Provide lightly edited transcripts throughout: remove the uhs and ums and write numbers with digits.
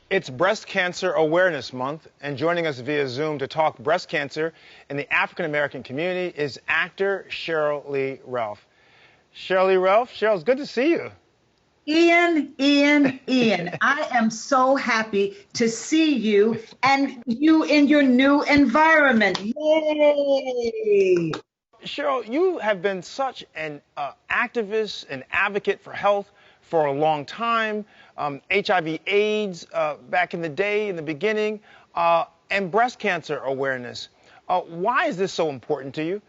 It's Breast Cancer Awareness Month, and joining us via Zoom to talk breast cancer in the African-American community is actor Cheryl Lee Ralph. Cheryl Lee Ralph, Cheryl, it's good to see you. Ian, I am so happy to see you and you in your new environment. Yay! Cheryl, you have been such an activist and advocate for health for a long time, HIV/AIDS back in the day, in the beginning, and breast cancer awareness. Why is this so important to you?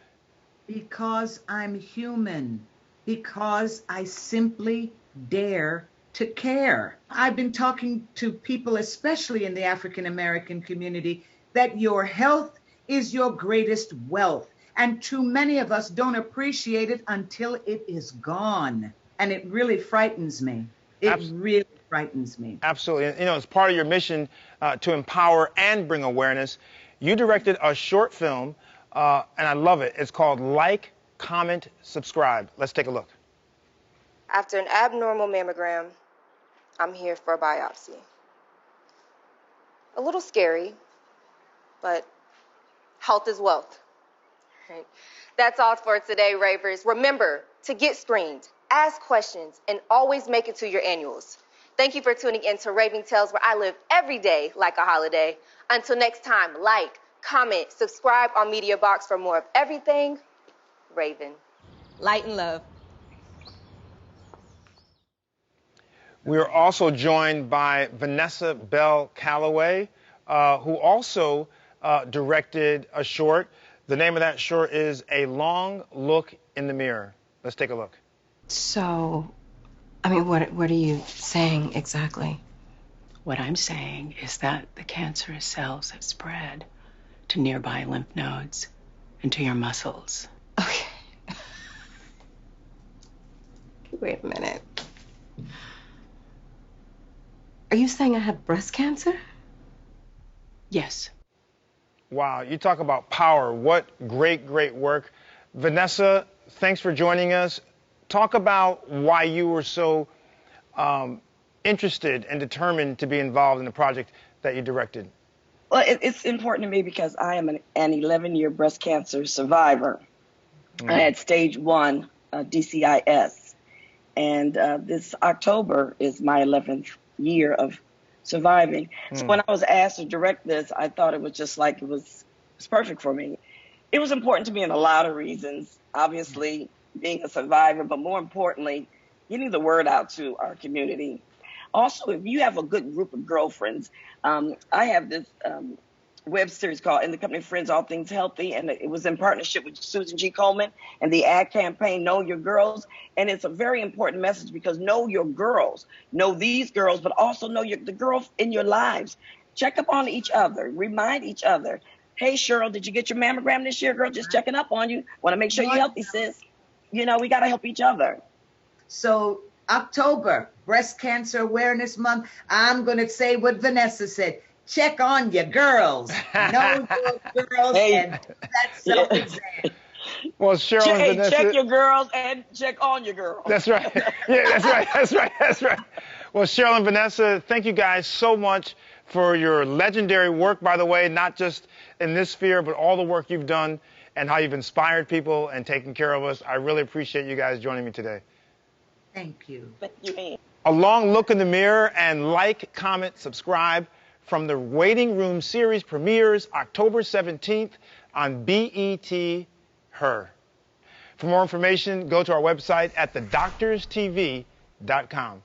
Because I'm human. Because I simply dare to care. I've been talking to people, especially in the African American community, that your health is your greatest wealth. And too many of us don't appreciate it until it is gone. And it really frightens me. It really frightens me. Absolutely. You know, as part of your mission to empower and bring awareness, you directed a short film, and I love it. It's called Like, Comment, Subscribe. Let's take a look. After an abnormal mammogram, I'm here for a biopsy. A little scary, but health is wealth. Right? That's all for today, ravers. Remember to get screened, ask questions, and always make it to your annuals. Thank you for tuning in to Raving Tales, where I live every day like a holiday. Until next time, like, comment, subscribe on Media Box for more of everything Raven. Light and love. We are also joined by Vanessa Bell Calloway, who also directed a short. The name of that short is A Long Look in the Mirror. Let's take a look. So, I mean, what are you saying exactly? What I'm saying is that the cancerous cells have spread to nearby lymph nodes and to your muscles. Okay. Wait a minute. Are you saying I have breast cancer? Yes. Wow, you talk about power. What great, great work. Vanessa, thanks for joining us. Talk about why you were so interested and determined to be involved in the project that you directed. Well, it's important to me because I am an 11-year breast cancer survivor. I had stage 1 DCIS, and this October is my 11th year of surviving. So when I was asked to direct this, I thought it was just like it's perfect for me. It was important to me in a lot of reasons. Obviously, being a survivor, but more importantly, getting the word out to our community. Also, if you have a good group of girlfriends, I have this web series called In the Company of Friends, All Things Healthy, and it was in partnership with Susan G. Komen and the ad campaign, Know Your Girls. And it's a very important message because know your girls, know these girls, but also know the girls in your lives. Check up on each other, remind each other. Hey, Cheryl, did you get your mammogram this year, girl? Just checking up on you. Want to make sure you're healthy, sis. You know, we got to help each other. So October, Breast Cancer Awareness Month, I'm going to say what Vanessa said. Check on your girls. Know your girls, and that's self-exam. Well, Cheryl and Vanessa, check your girls and check on your girls. That's right. Yeah, that's right. Well, Cheryl and Vanessa, thank you guys so much for your legendary work, by the way, not just in this sphere, but all the work you've done and how you've inspired people and taken care of us. I really appreciate you guys joining me today. Thank you. Thank you. A Long Look in the Mirror, and like, comment, subscribe from the Waiting Room series premieres October 17th on BET Her. For more information, go to our website at thedoctorstv.com.